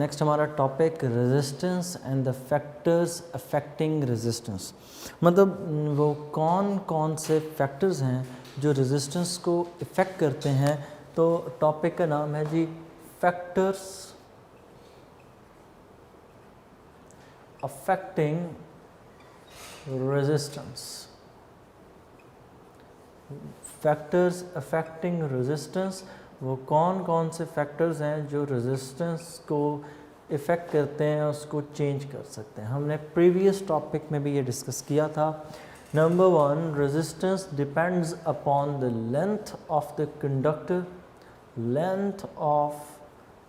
Next हमारा topic resistance and the factors affecting resistance. मतलब वो कौन कौन से फैक्टर्स हैं जो रेजिस्टेंस को इफ़ेक्ट करते हैं। तो टॉपिक का नाम है G factors affecting resistance. Factors affecting resistance, वो कौन कौन से फैक्टर्स हैं जो रेजिस्टेंस को इफ़ेक्ट करते हैं, उसको चेंज कर सकते हैं। हमने प्रीवियस टॉपिक में भी ये डिस्कस किया था। Number 1, resistance depends upon the length of the conductor. Length of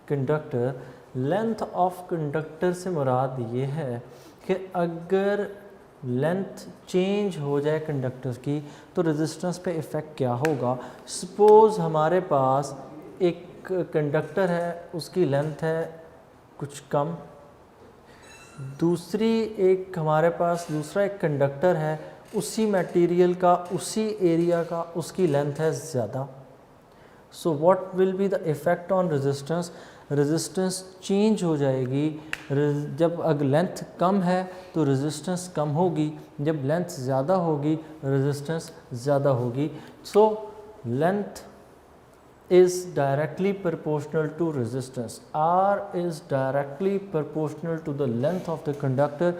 conductor, length of conductor से मुराद ये है कि अगर लेंथ चेंज हो जाए कंडक्टर की तो रेजिस्टेंस पे इफ़ेक्ट क्या होगा। सपोज़ हमारे पास एक कंडक्टर है, उसकी लेंथ है कुछ कम, हमारे पास दूसरा एक कंडक्टर है, उसी मटेरियल का, उसी एरिया का, उसकी लेंथ है ज़्यादा। So what will be the effect on resistance. Resistance change हो जाएगी। जब अगर लेंथ कम है तो रेजिस्टेंस कम होगी, जब लेंथ ज़्यादा होगी रेजिस्टेंस ज़्यादा होगी। So length is directly proportional to resistance. R is directly proportional to the length of the conductor.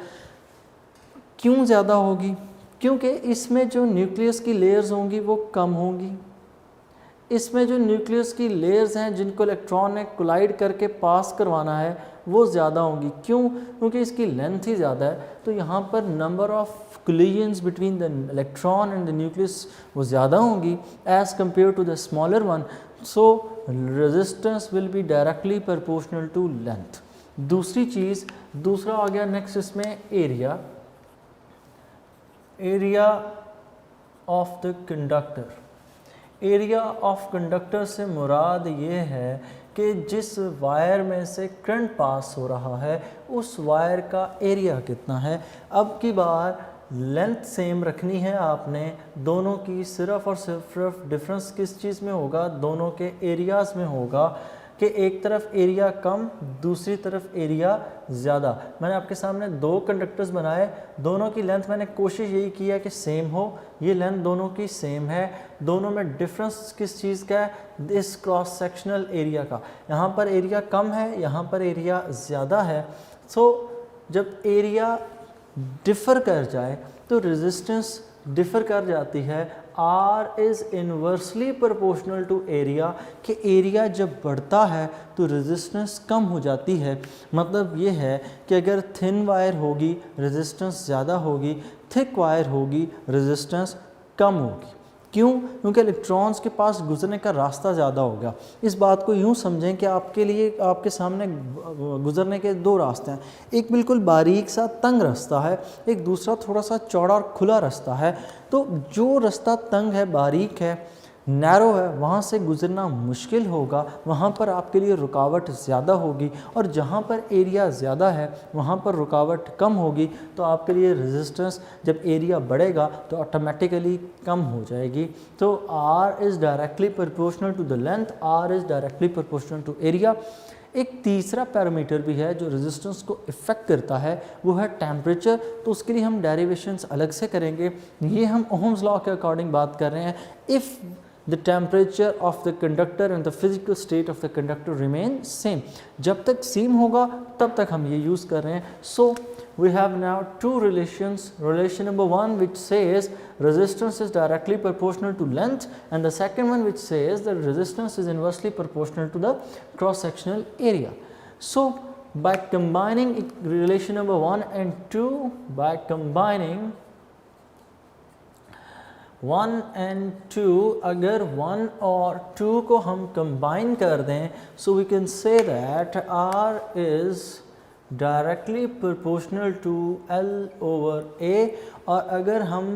क्यों ज़्यादा होगी? क्योंकि इसमें जो न्यूक्लियस की लेयर्स होंगी वो कम होंगी। इसमें जो न्यूक्लियस की लेयर्स हैं जिनको इलेक्ट्रॉन ने कोलाइड करके पास करवाना है वो ज़्यादा होंगी। क्यों? क्योंकि इसकी लेंथ ही ज़्यादा है। तो यहाँ पर number of collisions between the electron and the nucleus वो ज़्यादा होंगी as compare to the smaller one. So resistance will be directly proportional to length. दूसरी चीज़, दूसरा आ गया नेक्स्ट इसमें area. Area of the conductor. Area of conductor से मुराद ये है कि जिस वायर में से करंट पास हो रहा है उस वायर का एरिया कितना है। अब की बार लेंथ सेम रखनी है आपने दोनों की, सिर्फ और सिर्फ डिफरेंस किस चीज़ में होगा, दोनों के एरियाज़ में होगा कि एक तरफ एरिया कम, दूसरी तरफ एरिया ज़्यादा। मैंने आपके सामने दो कंडक्टर्स बनाए, दोनों की लेंथ मैंने कोशिश यही की है कि सेम हो। ये लेंथ दोनों की सेम है, दोनों में डिफरेंस किस चीज़ का है, इस क्रॉस सेक्शनल एरिया का। यहाँ पर एरिया कम है, यहाँ पर एरिया ज़्यादा है। सो जब एरिया डिफ़र कर जाए तो रेजिस्टेंस डिफ़र कर जाती है। R is inversely proportional to area, कि एरिया जब बढ़ता है तो रेजिस्टेंस कम हो जाती है। मतलब ये है कि अगर थिन वायर होगी रेजिस्टेंस ज़्यादा होगी, थिक वायर होगी रेजिस्टेंस कम होगी। क्यों? क्योंकि इलेक्ट्रॉन्स के पास गुजरने का रास्ता ज़्यादा होगा। इस बात को यूँ समझें कि आपके लिए, आपके सामने गुजरने के दो रास्ते हैं। एक बिल्कुल बारीक सा तंग रास्ता है, एक दूसरा थोड़ा सा चौड़ा और खुला रास्ता है। तो जो रास्ता तंग है, बारीक है, नैरो है, वहाँ से गुजरना मुश्किल होगा, वहाँ पर आपके लिए रुकावट ज़्यादा होगी। और जहाँ पर एरिया ज़्यादा है वहाँ पर रुकावट कम होगी। तो आपके लिए रेजिस्टेंस जब एरिया बढ़ेगा तो ऑटोमेटिकली कम हो जाएगी। तो R is directly proportional to the length, R is directly proportional to area. एक तीसरा पैरामीटर भी है जो रेजिस्टेंस को इफ़ेक्ट करता है, वो है टेम्परेचर। तो उसके लिए हम डेरिवेशंस अलग से करेंगे। ये हम ओहम्स लॉ के अकॉर्डिंग बात कर रहे हैं। If the temperature of the conductor and the physical state of the conductor remain same, जब तक सेम होगा तब तक हम ये यूज़ कर रहे हैं। So we have now two relations. Relation number 1 which says resistance is directly proportional to length, and the second one which says that resistance is inversely proportional to the cross sectional area. So by combining relation number 1 and 2, by combining 1 and 2, अगर 1 और 2 को हम combine कर दें, so we can say that R is directly proportional to L over A। और अगर हम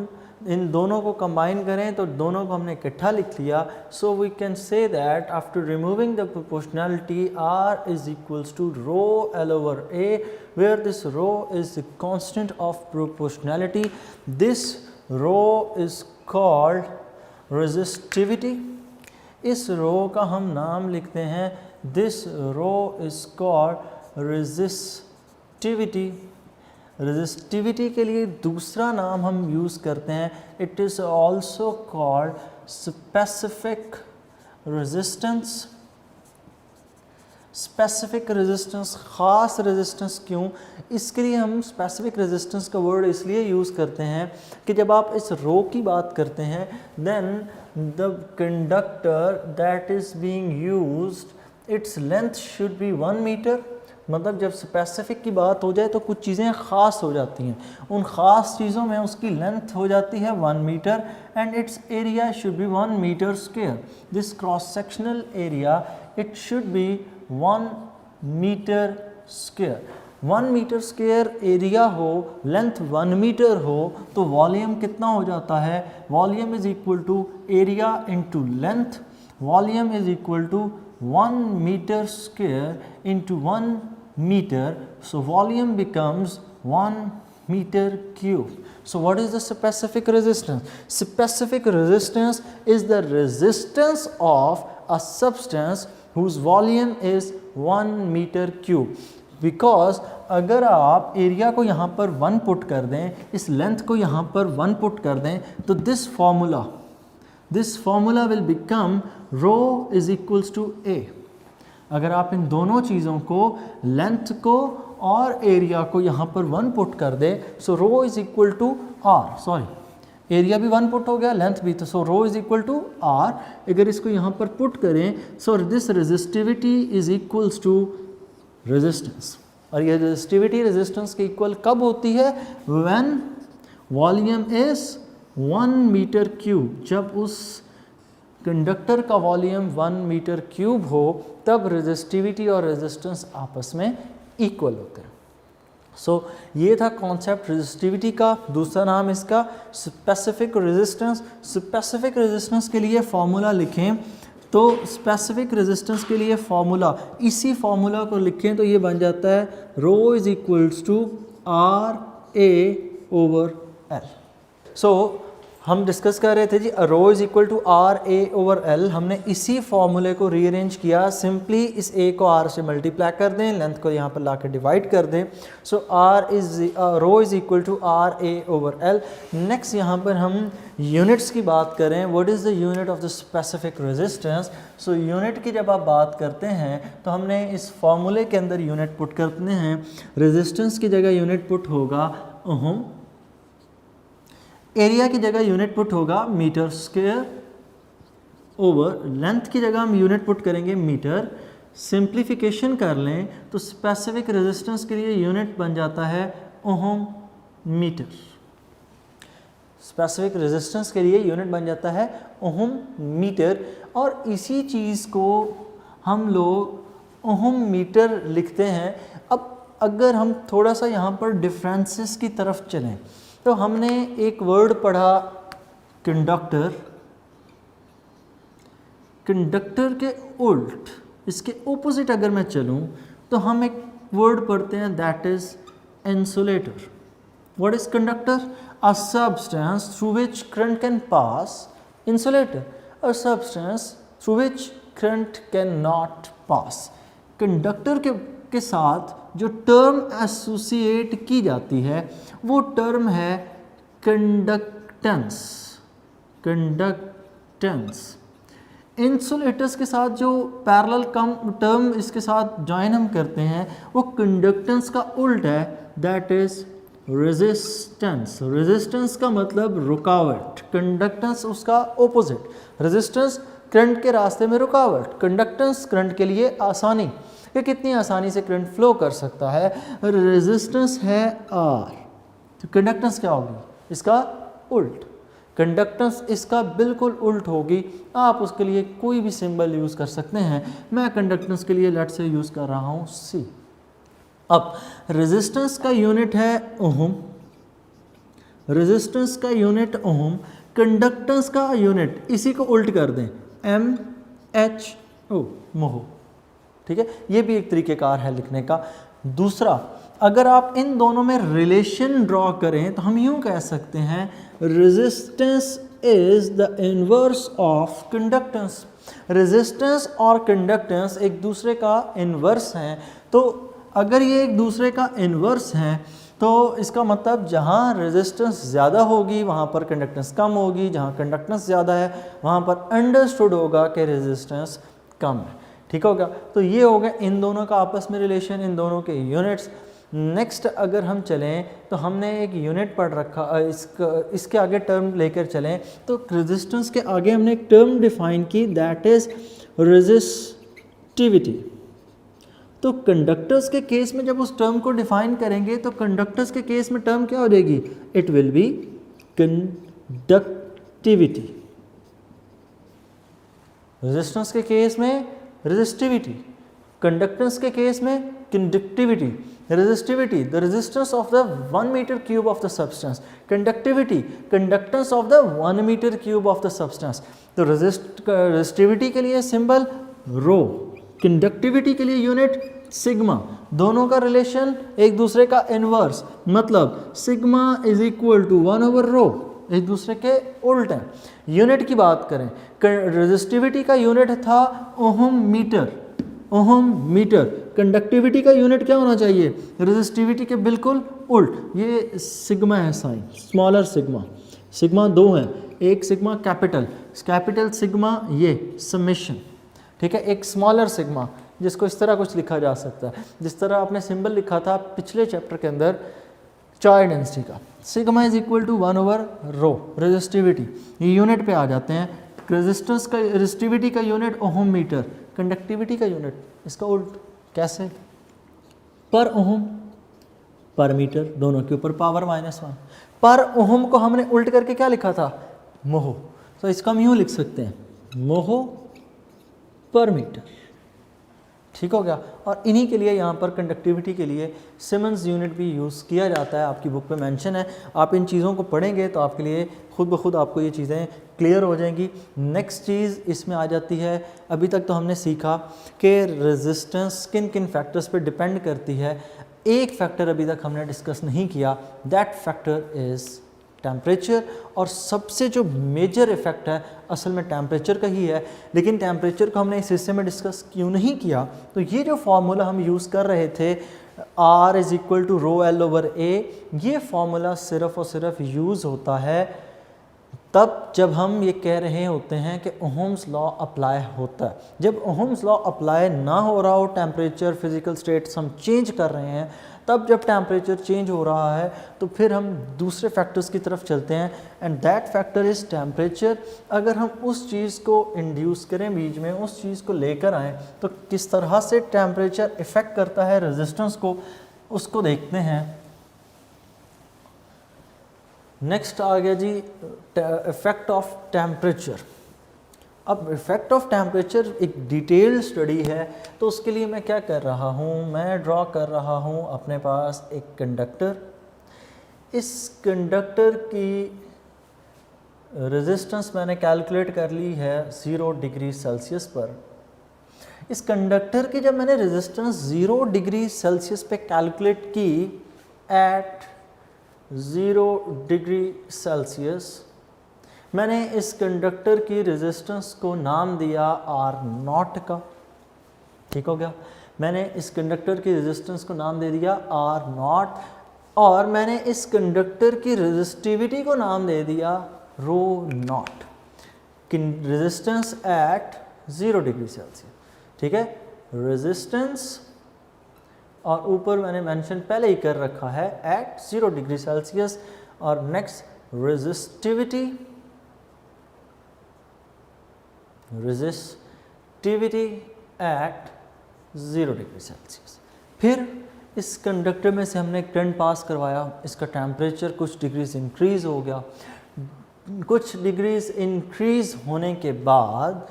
इन दोनों को कंबाइन करें तो दोनों को हमने इकट्ठा लिख लिया। So we can say that after removing the proportionality R is equals to rho L over A, where this rho is the constant of proportionality. This rho is called resistivity. इस rho का हम नाम लिखते हैं, this rho is called resistivity. Resistivity के लिए दूसरा नाम हम यूज़ करते हैं, it is also called specific resistance. Specific resistance, ख़ास रेजिस्टेंस क्यों? इसके लिए हम स्पेसिफिक रेजिस्टेंस का वर्ड इसलिए यूज़ करते हैं कि जब आप इस रो की बात करते हैं, then the conductor that is being used its length should be 1 metre. मतलब जब स्पेसिफिक की बात हो जाए तो कुछ चीज़ें ख़ास हो जाती हैं, उन ख़ास चीज़ों में उसकी लेंथ हो जाती है 1 metre and its area should be 1 metre square. This cross sectional area it should be 1 metre square. 1 metre square area हो, लेंथ 1 मीटर हो, तो वॉल्यूम कितना हो जाता है? Volume is equal to area into length. Volume is equal to 1 meter square into 1 meter, so volume becomes 1 meter cube. So what is the specific resistance? Specific resistance is the resistance of a substance whose volume is 1 meter cube. Because अगर आप area को यहाँ पर 1 put कर दें, इस length को यहाँ पर 1 पुट कर दें, तो this formula will become rho is equals to A. अगर आप इन दोनों चीज़ों को, लेंथ को और एरिया को यहाँ पर 1 पुट कर दे, so rho is equal to R, sorry area भी 1 पुट हो गया, लेंथ भी, तो so rho is equal to R. अगर इसको यहाँ पर पुट करें, so this resistivity is equals to resistance. और ये रेजिस्टिविटी रेजिस्टेंस के इक्वल कब होती है? When volume is 1 metre cube. जब उस कंडक्टर का वॉल्यूम 1 मीटर क्यूब हो, तब रेजिस्टिविटी और रेजिस्टेंस आपस में इक्वल होते हैं। सो ये था कॉन्सेप्ट रेजिस्टिविटी का। दूसरा नाम इसका स्पेसिफिक रेजिस्टेंस। स्पेसिफिक रेजिस्टेंस के लिए फॉर्मूला लिखें, तो स्पेसिफिक रेजिस्टेंस के लिए फॉर्मूला, इसी फॉर्मूला को लिखें तो ये बन जाता है rho is equals to R A over L. So हम डिस्कस कर रहे थे जी, rho is equal to R A over L. हमने इसी फॉर्मूले को रीअरेंज किया, सिंपली इस ए को आर से मल्टीप्लाई कर दें, लेंथ को यहाँ पर ला कर डिवाइड कर दें। So rho is equal to R A over L. Next यहाँ पर हम यूनिट्स की बात करें, what is the unit of the specific resistance. So unit की जब आप बात करते हैं तो हमने इस फॉर्मूले के अंदर यूनिट पुट करते हैं। रेजिस्टेंस की जगह यूनिट पुट होगा ओहम, एरिया की जगह यूनिट पुट होगा मीटर स्क्वायर, ओवर लेंथ की जगह हम यूनिट पुट करेंगे मीटर। सिंप्लीफिकेशन कर लें तो स्पेसिफिक रेजिस्टेंस के लिए यूनिट बन जाता है ओहम मीटर। स्पेसिफिक रेजिस्टेंस के लिए यूनिट बन जाता है ओहम मीटर। और इसी चीज़ को हम लोग ओहम मीटर लिखते हैं। अब अगर हम थोड़ा सा यहाँ पर डिफरेंसेस की तरफ चलें, तो हमने एक वर्ड पढ़ा कंडक्टर। कंडक्टर के उल्ट, इसके ओपोजिट अगर मैं चलूं, तो हम एक वर्ड पढ़ते हैं that is insulator. What is conductor? A substance through which current can pass. Insulator, a substance through which current can not pass. Conductor के साथ जो टर्म एसोसिएट की जाती है वो टर्म है कंडक्टेंस। कंडक्टेंस। इंसुलेटर्स के साथ जो पैरेलल टर्म इसके साथ ज्वाइन हम करते हैं वो कंडक्टेंस का उल्ट है, दैट इज रेजिस्टेंस। रेजिस्टेंस का मतलब रुकावट, कंडक्टेंस उसका ओपोजिट। रेजिस्टेंस करंट के रास्ते में रुकावट, कंडक्टेंस करंट के लिए आसानी, कि कितनी आसानी से करंट फ्लो कर सकता है। रेजिस्टेंस है आर, तो कंडक्टेंस क्या होगी? इसका उल्ट। कंडक्टेंस इसका बिल्कुल उल्ट होगी। आप उसके लिए कोई भी सिंबल यूज़ कर सकते हैं। मैं कंडक्टेंस के लिए लेट से यूज़ कर रहा हूँ सी। अब रेजिस्टेंस का यूनिट है ओहम, रेजिस्टेंस का यूनिट ओहम, कंडक्टेंस का यूनिट इसी को उल्ट कर दें एम एच ओ, मोह। ठीक है, ये भी एक तरीक़ेकार है लिखने का। दूसरा, अगर आप इन दोनों में रिलेशन ड्रॉ करें तो हम यूँ कह सकते हैं resistance is the inverse of conductance. Resistance और कंडक्टेंस एक दूसरे का इनवर्स हैं। तो अगर ये एक दूसरे का इन्वर्स है तो इसका मतलब जहाँ रेजिस्टेंस ज़्यादा होगी वहाँ पर कंडक्टेंस कम होगी, जहाँ कंडक्टेंस ज़्यादा है वहाँ पर अंडरस्टूड होगा कि रेजिस्टेंस कम है। ठीक होगा, तो ये हो गया इन दोनों का आपस में रिलेशन, इन दोनों के यूनिट्स। नेक्स्ट अगर हम चलें तो हमने एक यूनिट पढ़ रखा, इसके आगे टर्म लेकर चलें तो रेजिस्टेंस के आगे हमने एक टर्म डिफाइन की, दैट इज़ रेजिस्टिविटी। तो कंडक्टर्स के केस में जब उस टर्म को डिफाइन करेंगे तो कंडक्टर्स के केस में टर्म क्या हो जाएगी, it will be conductivity. Resistance के केस में रेजिस्टिविटी, कंडक्टेंस के केस में conductivity. Resistivity, the resistance of the 1 metre cube of the substance. Conductivity, conductance of the 1 metre cube of the substance. तो resistivity के लिए सिंबल रो, conductivity के लिए unit sigma. दोनों का रिलेशन एक दूसरे का इनवर्स, मतलब सिग्मा इज इक्वल टू 1/रो, एक दूसरे के उल्ट हैं। यूनिट की बात करें, रेजिस्टिविटी का यूनिट था ohm metre, ohm metre. Conductivity का यूनिट क्या होना चाहिए, रेजिस्टिविटी के बिल्कुल उल्ट। ये सिग्मा है साइन, स्मॉलर सिग्मा। सिग्मा दो हैं, एक सिग्मा कैपिटल, कैपिटल सिग्मा ये समेशन, ठीक है, एक स्मॉलर सिग्मा जिसको इस तरह कुछ लिखा जा सकता है, जिस तरह आपने सिंबल लिखा था पिछले चैप्टर के अंदर चार्ज डेंसिटी का। सिग्मा इज इक्वल टू 1/रो, रेजिस्टिविटी। ये यूनिट पे आ जाते हैं। रेजिस्टेंस का, रेजिस्टिविटी का यूनिट ओहम मीटर, कंडक्टिविटी का यूनिट इसका उल्ट, कैसे, पर ओहम पर मीटर, दोनों के ऊपर पावर -1। पर ओहम को हमने उल्ट करके क्या लिखा था, मोह, तो इसका हम यूँ लिख सकते हैं, मोह पर मीटर। ठीक हो गया। और इन्हीं के लिए यहाँ पर कंडक्टिविटी के लिए सिमन्स यूनिट भी यूज़ किया जाता है, आपकी बुक पे मेंशन है। आप इन चीज़ों को पढ़ेंगे तो आपके लिए खुद ब खुद आपको ये चीज़ें क्लियर हो जाएंगी। नेक्स्ट चीज़ इसमें आ जाती है, अभी तक तो हमने सीखा कि रेजिस्टेंस किन किन फैक्टर्स पे डिपेंड करती है। एक फैक्टर अभी तक हमने डिस्कस नहीं किया, दैट फैक्टर इज़ टेम्परेचर। और सबसे जो मेजर इफ़ेक्ट है असल में टेम्परेचर का ही है, लेकिन टेम्परेचर को हमने इस हिस्से में डिस्कस क्यों नहीं किया, तो ये जो फार्मूला हम यूज़ कर रहे थे R is equal to ρL/A, ये फार्मूला सिर्फ़ और सिर्फ यूज़ होता है तब जब हम ये कह रहे होते हैं कि ओहम्स लॉ अप्लाई होता है। जब ओहम्स लॉ अप्लाई ना हो रहा हो, टेम्परेचर फिज़िकल स्टेट्स हम चेंज कर रहे हैं, तब जब टेम्परेचर चेंज हो रहा है तो फिर हम दूसरे फैक्टर्स की तरफ चलते हैं, and that factor is temperature. अगर हम उस चीज़ को इंड्यूस करें, बीच में उस चीज़ को लेकर आएँ, तो किस तरह से टेम्परेचर इफ़ेक्ट करता है रेजिस्टेंस को, उसको देखते हैं। नेक्स्ट आ गया जी इफ़ेक्ट ऑफ टेम्परेचर। अब इफ़ेक्ट ऑफ टेम्परेचर एक डिटेल्ड स्टडी है, तो उसके लिए मैं क्या कर रहा हूँ, मैं ड्रॉ कर रहा हूँ अपने पास एक कंडक्टर। इस कंडक्टर की रेजिस्टेंस मैंने कैलकुलेट कर ली है 0 डिग्री सेल्सियस पर। इस कंडक्टर की जब मैंने रेजिस्टेंस 0 डिग्री सेल्सियस पे कैलकुलेट की, एट 0 डिग्री सेल्सियस, मैंने इस कंडक्टर की रेजिस्टेंस को नाम दिया R0 का। ठीक हो गया, मैंने इस कंडक्टर की रेजिस्टेंस को नाम दे दिया R0, और मैंने इस कंडक्टर की रेजिस्टिविटी को नाम दे दिया ρ0, रेजिस्टेंस एट 0 डिग्री सेल्सियस। ठीक है, रेजिस्टेंस, और ऊपर मैंने मेंशन पहले ही कर रखा है एट 0 डिग्री सेल्सियस, और next resistivity, resistivity eight 0 degree Celsius. फिर इस कंडक्टर में से हमने करंट पास करवाया, इसका टेम्परेचर कुछ डिग्रीज इंक्रीज़ हो गया। कुछ डिग्रीज इंक्रीज़ होने के बाद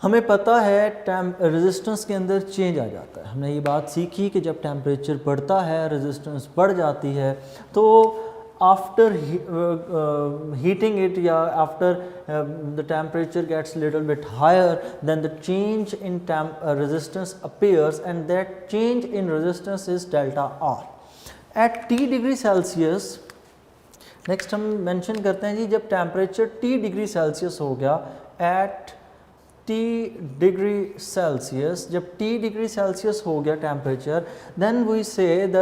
हमें पता है रेजिस्टेंस के अंदर चेंज आ जाता है। हमने ये बात सीखी कि जब टेम्परेचर बढ़ता है रेजिस्टेंस बढ़ जाती है, तो आफ्टर हीटिंग इट, या after the temperature gets little bit higher, then the change in resistance appears, and that change in resistance is delta R at T degree Celsius. Next हम mention करते हैं जी, जब temperature T degree Celsius हो गया at T degree Celsius, जब T degree Celsius हो गया temperature, then we say the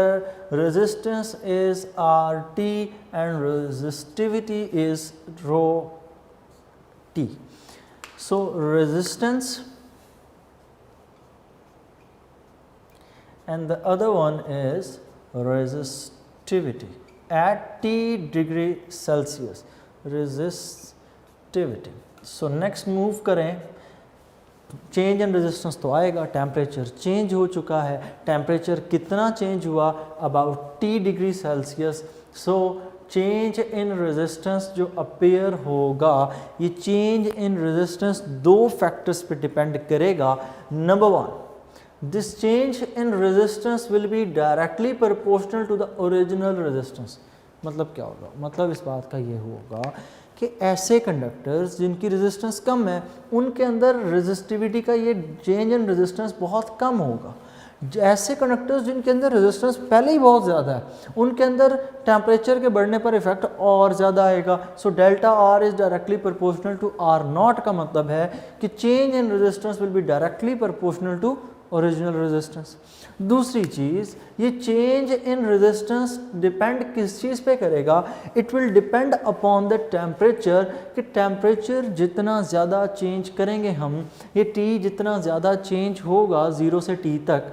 resistance is RT and resistivity is rho T. So resistance and the other one is resistivity at T degree Celsius. Resistivity. So next move करें, change in resistance तो आएगा, temperature change हो चुका है, temperature कितना change हुआ, about T degree Celsius. So change in resistance जो appear होगा, ये चेंज इन रेजिस्टेंस दो फैक्टर्स पे डिपेंड करेगा. Number one, this change in resistance will be directly proportional to the original resistance. मतलब क्या होगा, मतलब इस बात का ये होगा कि ऐसे कंडक्टर्स जिनकी रेजिस्टेंस कम है, उनके अंदर रेजिस्टिविटी का ये चेंज इन रेजिस्टेंस बहुत कम होगा. ऐसे कंडक्टर्स जिनके अंदर रेजिस्टेंस पहले ही बहुत ज़्यादा है, उनके अंदर टेम्परेचर के बढ़ने पर इफेक्ट और ज़्यादा आएगा. So delta R is directly proportional to R naught का मतलब है कि change in resistance will be directly proportional to original resistance. दूसरी चीज़, ये चेंज इन रेजिस्टेंस डिपेंड किस चीज़ पे करेगा, it will depend upon the temperature, कि टेम्परेचर जितना ज़्यादा चेंज करेंगे हम, ये T जितना ज़्यादा चेंज होगा 0 से T तक,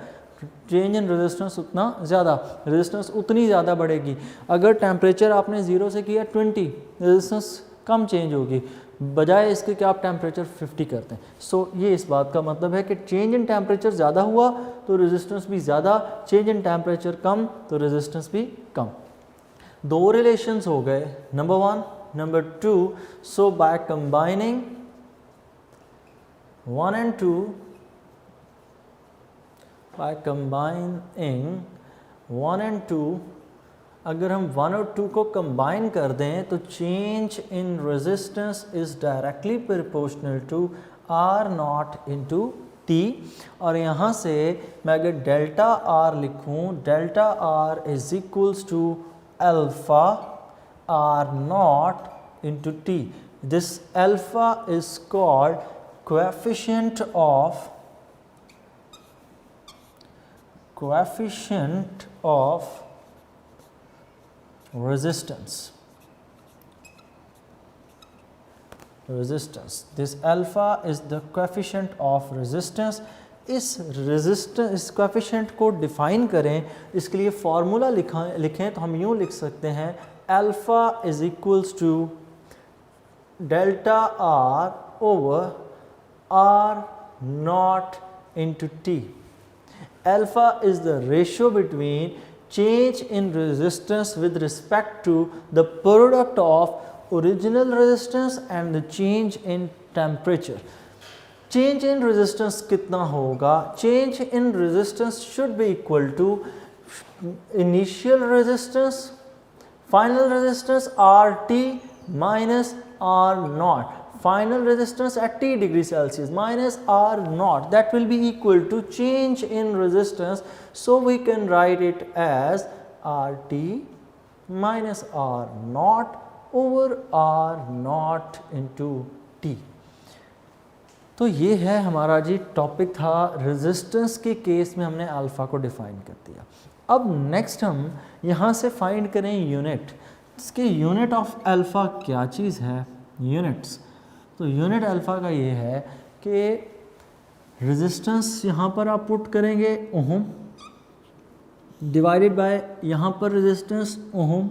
चेंज इन रेजिस्टेंस उतना ज़्यादा, रेजिस्टेंस उतनी ज़्यादा बढ़ेगी. अगर टेम्परेचर आपने 0 से किया 20, रेजिस्टेंस कम चेंज होगी, बजाय इसके कि आप टेम्परेचर 50 करते हैं. सो ये इस बात का मतलब है कि चेंज इन टेम्परेचर ज़्यादा हुआ तो रेजिस्टेंस भी ज़्यादा, चेंज इन टेम्परेचर कम तो रेजिस्टेंस भी कम. दो रिलेशंस हो गए, number one. Number two, so by combining 1 and 2, by combining 1 and 2, अगर हम 1 और 2 को कंबाइन कर दें तो change in resistance is directly proportional to R naught into T. और यहाँ से मैं अगर डेल्टा आर लिखूँ, delta R is equals to alpha R naught into T. This alpha is called coefficient of resistance. This alpha is the coefficient of resistance. इस coefficient को define करें, इसके लिए फॉर्मूला लिखें तो हम यूँ लिख सकते हैं, alpha is equals to delta R over R naught into T. Alpha is the ratio between change in resistance with respect to the product of original resistance and the change in temperature. Change in resistance कितना होगा? Change in resistance should be equal to initial resistance, final resistance RT minus R naught. Final resistance at T degree Celsius minus R naught, that will be equal to change in resistance. So we can write it as RT minus R naught over R naught into T. तो ये है हमारा जी topic था, resistance के case में हमने alpha को define कर दिया. अब नेक्स्ट हम यहाँ से फाइंड करें यूनिट. इसके यूनिट ऑफ अल्फ़ा क्या चीज़ है, यूनिट्स. तो यूनिट अल्फ़ा का ये है कि रेजिस्टेंस यहाँ पर आप पुट करेंगे ओहम, डिवाइडेड बाय यहाँ पर रेजिस्टेंस ओहम.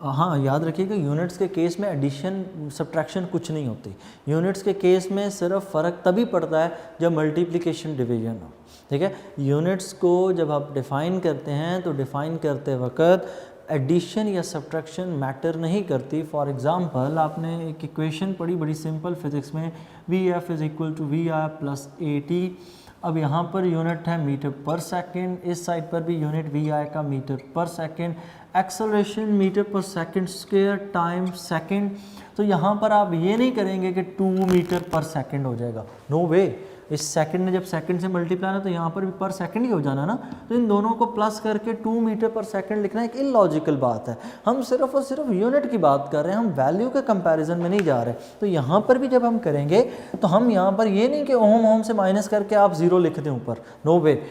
हाँ याद रखिएगा, यूनिट्स के केस में एडिशन सब्ट्रैक्शन कुछ नहीं होती. यूनिट्स के केस में सिर्फ फ़र्क तभी पड़ता है जब मल्टीप्लिकेशन डिवीजन हो. ठीक है, यूनिट्स को जब आप डिफ़ाइन करते हैं तो डिफ़ाइन करते वक्त एडिशन या सब्ट्रैक्शन मैटर नहीं करती. फॉर एग्ज़ाम्पल, आपने एक इक्वेशन पढ़ी बड़ी सिंपल फिज़िक्स में, V F is equal to V R plus A T. अब यहाँ पर यूनिट है मीटर पर सेकेंड, इस साइड पर भी यूनिट वी आई का मीटर पर सेकेंड. एक्सेलरेशन मीटर पर सेकेंड स्क्वायर टाइम सेकेंड. तो यहाँ पर आप ये नहीं करेंगे कि 2 मीटर पर सेकेंड हो जाएगा, नो वे. इस सेकंड ने जब सेकंड से मल्टीप्लाई है तो यहाँ पर भी पर सेकंड ही हो जाना ना, तो इन दोनों को प्लस करके 2 मीटर पर सेकंड लिखना एक इलॉजिकल बात है। हम सिर्फ और सिर्फ यूनिट की बात कर रहे हैं, हम वैल्यू के कंपैरिजन में नहीं जा रहे। तो यहाँ पर भी जब हम करेंगे तो हम यहाँ पर ये नहीं कि ओम ओम से माइनस करके आप 0 लिख दें ऊपर, नो वे।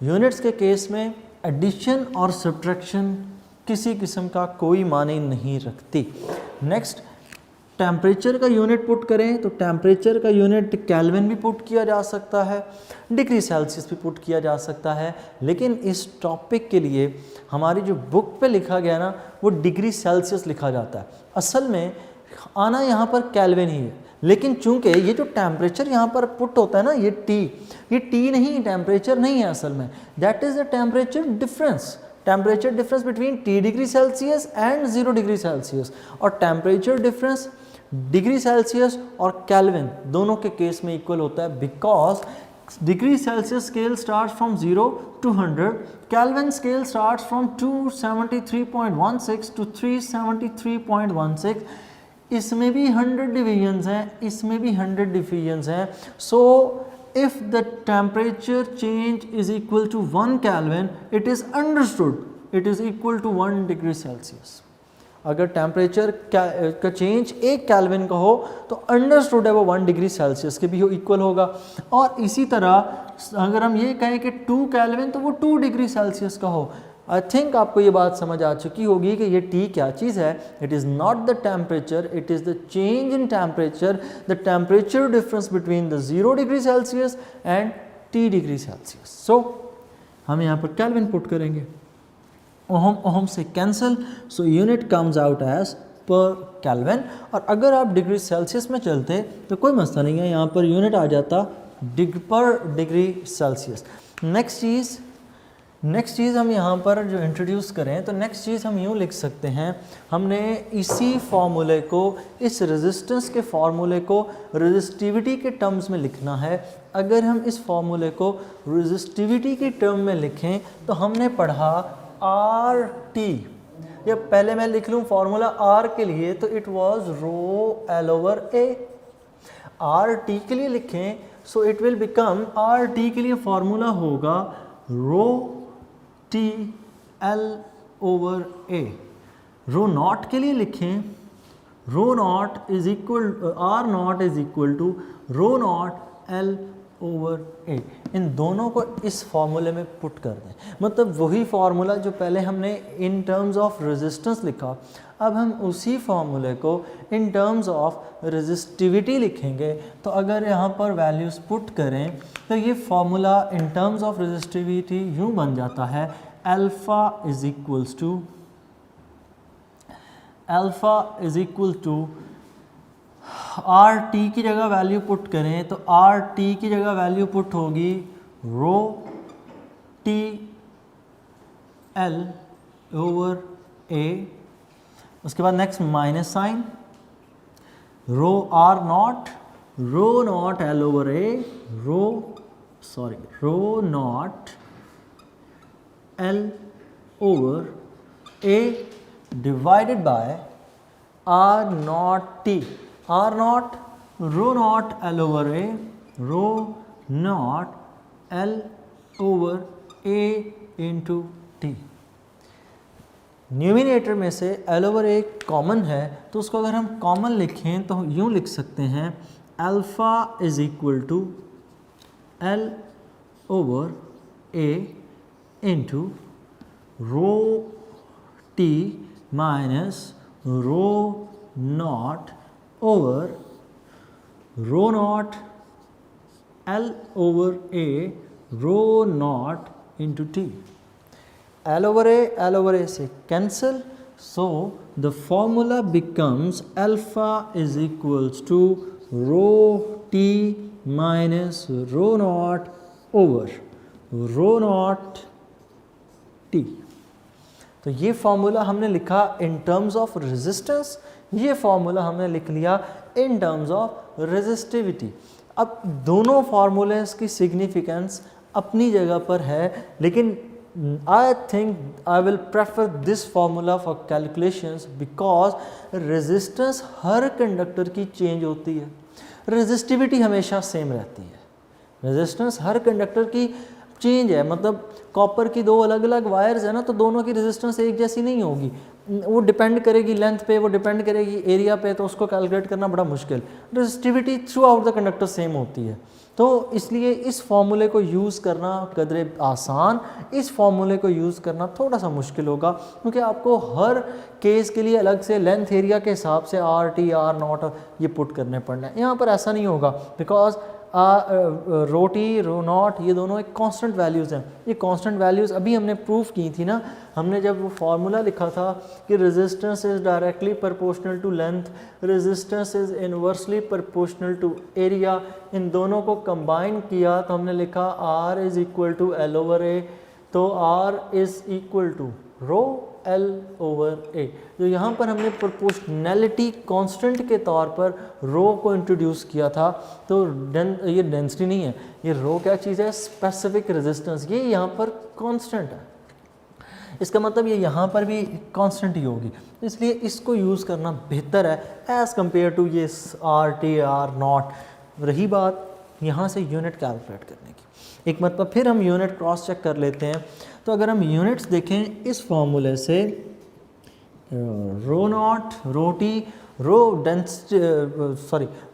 यूनिट्स के केस में एडिशन और सब्ट्रैक्शन किसी किस्म का कोई माने नहीं रखती। नेक्स्ट, टेम्परेचर का यूनिट पुट करें तो टेम्परेचर का यूनिट केल्विन भी पुट किया जा सकता है, डिग्री सेल्सियस भी पुट किया जा सकता है, लेकिन इस टॉपिक के लिए हमारी जो बुक पे लिखा गया ना वो डिग्री सेल्सियस लिखा जाता है। असल में आना यहाँ पर केल्विन ही है, लेकिन चूंकि ये जो टेम्परेचर यहाँ पर पुट होता है ना, ये टी नहीं, टेम्परेचर नहीं है असल में, that is the temperature difference between T degree Celsius and 0 degree Celsius. और टेम्परेचर डिफरेंस डिग्री सेल्सियस और केल्विन दोनों के केस में इक्वल होता है, because degree Celsius scale start from 0 to 100, kelvin scale start from 273.16 to 373.16। इसमें भी 100 divisions हैं, इसमें भी 100 डिवीजन्स हैं। सो if the temperature change is equal to 1 Kelvin, it is understood it is equal to 1 degree Celsius। अगर temperature का change 1 kelvin का हो तो अंडरस्टूड है वो 1 डिग्री सेल्सियस के भी इक्वल होगा। और इसी तरह अगर हम ये कहें कि 2 केल्विन तो वो 2 डिग्री सेल्सियस का हो। आई थिंक आपको ये बात समझ आ चुकी होगी कि ये टी क्या चीज़ है। It is not the temperature, it is the change in temperature, the temperature difference between the 0 degree Celsius and T degree Celsius. So हम यहाँ पर केल्विन पुट करेंगे, ओहम से cancel, so unit comes out as per kelvin. और अगर आप degree Celsius में चलते तो कोई मसला नहीं है, यहाँ पर यूनिट आ जाता पर डिग्री सेल्सियस। नेक्स्ट चीज़ हम यहाँ पर जो इंट्रोड्यूस करें तो नेक्स्ट चीज़ हम यूँ लिख सकते हैं, हमने इसी फार्मूले को, इस रेजिस्टेंस के फार्मूले को रेजिस्टिविटी के टर्म्स में लिखना है। अगर हम इस फार्मूले को रेजिस्टिविटी के टर्म में लिखें तो हमने पढ़ा RT, या पहले मैं लिख लूँ फार्मूला R के लिए तो इट वाज ρL/A। RT के लिए लिखें so it will become, RT के लिए फार्मूला होगा ρTL/A। रो नॉट के लिए लिखें rho naught is equal, R naught is equal to rho naught L/A। इन दोनों को इस फार्मूले में पुट कर दें, मतलब वही फार्मूला जो पहले हमने इन टर्म्स ऑफ रेजिस्टेंस लिखा, अब हम उसी फार्मूले को इन टर्म्स ऑफ रेजिस्टिविटी लिखेंगे। तो अगर यहाँ पर वैल्यूज़ पुट करें तो ये formula in terms of resistivity यूँ बन जाता है, alpha is equal to RT की जगह वैल्यू पुट करें तो RT की जगह वैल्यू पुट होगी ρTL/A। उसके बाद next minus sine, rho naught L/A, rho naught L/A divided by R naught T। R naught rho naught L/A, rho naught L/A into T। Numerator में से L/A common है तो उसको अगर हम कॉमन लिखें तो यूँ लिख सकते हैं, alpha is equal to L/A into rho T minus rho naught over rho naught L/A, rho naught into T। L/A से cancel, so the formula becomes alpha is equals to rho T minus rho naught over rho naught T। तो ये formula हमने लिखा इन terms of resistance, ये formula हमने लिख लिया इन terms of resistivity. अब दोनों फार्मूलेस की सिग्निफिकेंस अपनी जगह पर है, लेकिन I think I will prefer this formula for calculations because resistance her conductor की चेंज होती है, रेजिस्टिविटी हमेशा सेम रहती है। रेजिस्टेंस हर कंडक्टर की चेंज है, मतलब कॉपर की दो अलग अलग वायर्स है ना, तो दोनों की रेजिस्टेंस एक जैसी नहीं होगी, वो डिपेंड करेगी लेंथ पे, वो डिपेंड करेगी एरिया पे, तो उसको कैलकुलेट करना बड़ा मुश्किल। Resistivity through out the conductor same होती है, तो इसलिए इस फॉर्मूले को यूज़ करना कदरे आसान, इस फॉर्मूले को यूज़ करना थोड़ा सा मुश्किल होगा, क्योंकि आपको हर केस के लिए अलग से लेंथ एरिया के हिसाब से आर टी आर नॉट ये पुट करने पड़ना है। यहाँ पर ऐसा नहीं होगा, because rho T rho naught ये दोनों एक कांस्टेंट वैल्यूज़ हैं। ये कांस्टेंट वैल्यूज़ अभी हमने प्रूफ की थी ना, हमने जब वो फार्मूला लिखा था कि resistance is directly proportional to length, resistance is inversely proportional to area, इन दोनों को कंबाइन किया तो हमने लिखा R is equal to L over A, तो R is equal to rho L over A। जो यहाँ पर हमने प्रोपोर्शनैलिटी कांस्टेंट के तौर पर रो को इंट्रोड्यूस किया था, तो ये डेंसिटी नहीं है, ये रो क्या चीज़ है, स्पेसिफिक रेजिस्टेंस, ये यहाँ पर कांस्टेंट है, इसका मतलब ये यहाँ पर भी कांस्टेंट ही होगी, इसलिए इसको यूज़ करना बेहतर है एज़ कम्पेयर टू ये आर टी आर नॉट। रही बात यहाँ से यूनिट कैलकुलेट करने की, एक मतलब फिर हम यूनिट क्रॉस चेक कर लेते हैं। तो अगर हम यूनिट्स देखें इस फॉर्मूले से, rho naught rho T rho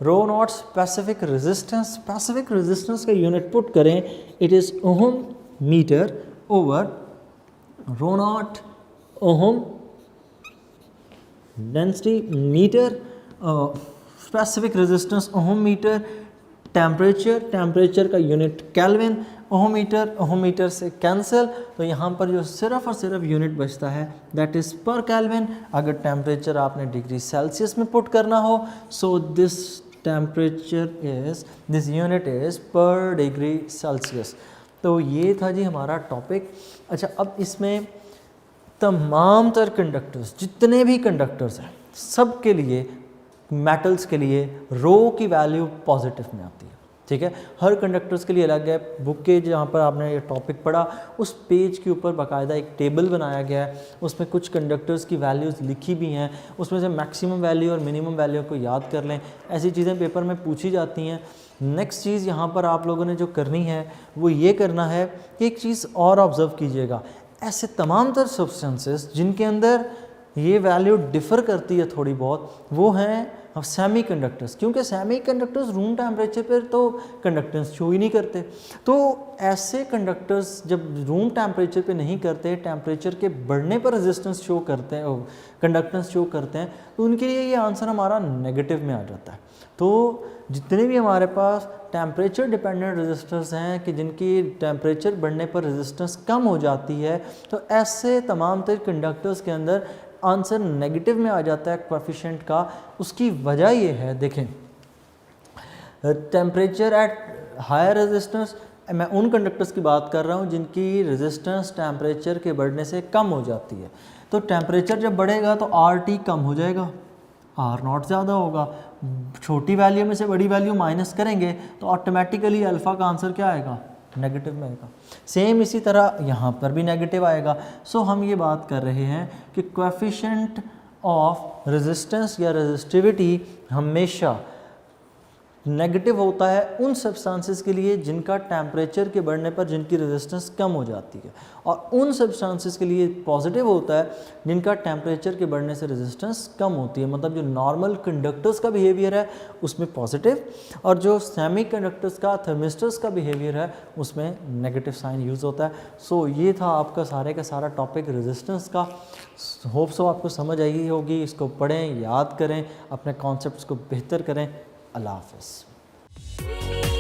rho naught specific resistance का यूनिट पुट करें, it is ohm metre over rho naught ohm density metre, specific resistance ohm metre, temperature का यूनिट केल्विन, ओहोमीटर से कैंसिल, तो यहाँ पर जो सिर्फ और सिर्फ यूनिट बचता है दैट इज़ पर केल्विन। अगर टेम्परेचर आपने डिग्री सेल्सियस में पुट करना हो, सो दिस यूनिट इज़ पर डिग्री सेल्सियस। तो ये था जी हमारा टॉपिक। अच्छा, अब इसमें तमाम तर कंडक्टर्स, जितने भी कंडक्टर्स हैं, सब के लिए मेटल्स के लिए रो की वैल्यू पॉजिटिव में आती है, ठीक है। हर कंडक्टर्स के लिए अलग है। बुक के जहाँ पर आपने ये टॉपिक पढ़ा उस पेज के ऊपर बाकायदा एक टेबल बनाया गया है, उसमें कुछ कंडक्टर्स की वैल्यूज़ लिखी भी हैं, उसमें से मैक्सिमम वैल्यू और मिनिमम वैल्यू को याद कर लें। ऐसी चीज़ें पेपर में पूछी जाती हैं। नेक्स्ट चीज़ यहाँ पर आप लोगों ने जो करनी है वो ये करना है कि एक चीज़ और ऑब्ज़र्व कीजिएगा, ऐसे तमाम तर सब्सटेंसेस जिनके अंदर ये वैल्यू डिफ़र करती है थोड़ी बहुत, वो हैं सेमी कंडक्टर्स, क्योंकि सेमी कंडक्टर्स रूम टेम्परेचर पर तो कंडक्टेंस शो ही नहीं करते। तो ऐसे कंडक्टर्स जब रूम टेम्परेचर पे नहीं करते, टेम्परेचर के बढ़ने पर रेजिस्टेंस शो करते हैं, कंडक्टेंस शो करते हैं, तो उनके लिए ये आंसर हमारा नेगेटिव में आ जाता है। तो जितने भी हमारे पास टेम्परेचर डिपेंडेंट रेजिस्टर्स हैं कि जिनकी टेम्परेचर बढ़ने पर रेजिस्टेंस कम हो जाती है, तो ऐसे तमाम तर कंडक्टर्स के अंदर आंसर नेगेटिव में आ जाता है कोएफिशिएंट का। उसकी वजह ये है, देखें, टेम्परेचर एट हायर रेजिस्टेंस, मैं उन कंडक्टर्स की बात कर रहा हूँ जिनकी रेजिस्टेंस टेम्परेचर के बढ़ने से कम हो जाती है। तो टेम्परेचर जब बढ़ेगा तो आर टी कम हो जाएगा, आर नॉट ज़्यादा होगा, छोटी वैल्यू में से बड़ी वैल्यू माइनस करेंगे तो ऑटोमेटिकली अल्फ़ा का आंसर क्या आएगा, नेगेटिव में आएगा। सेम इसी तरह यहाँ पर भी नेगेटिव आएगा। सो हम ये बात कर रहे हैं कि कोएफिशिएंट ऑफ रेजिस्टेंस या रेजिस्टिविटी हमेशा नेगेटिव होता है उन सब्सटेंसेस के लिए जिनका टेम्परेचर के बढ़ने पर जिनकी रेजिस्टेंस कम हो जाती है, और उन सब्सटेंसेस के लिए पॉजिटिव होता है जिनका टेम्परेचर के बढ़ने से रेजिस्टेंस कम होती है। मतलब जो नॉर्मल कंडक्टर्स का बिहेवियर है उसमें पॉजिटिव, और जो सेमी कंडक्टर्स का, थर्मिस्टर्स का बिहेवियर है उसमें नेगेटिव साइन यूज़ होता है। सो ये था आपका सारे का सारा टॉपिक रेजिस्टेंस का। होप सो आपको समझ आई होगी। इसको पढ़ें, याद करें, अपने कॉन्सेप्ट्स को बेहतर करें। अल्लाह हाफ़िज़।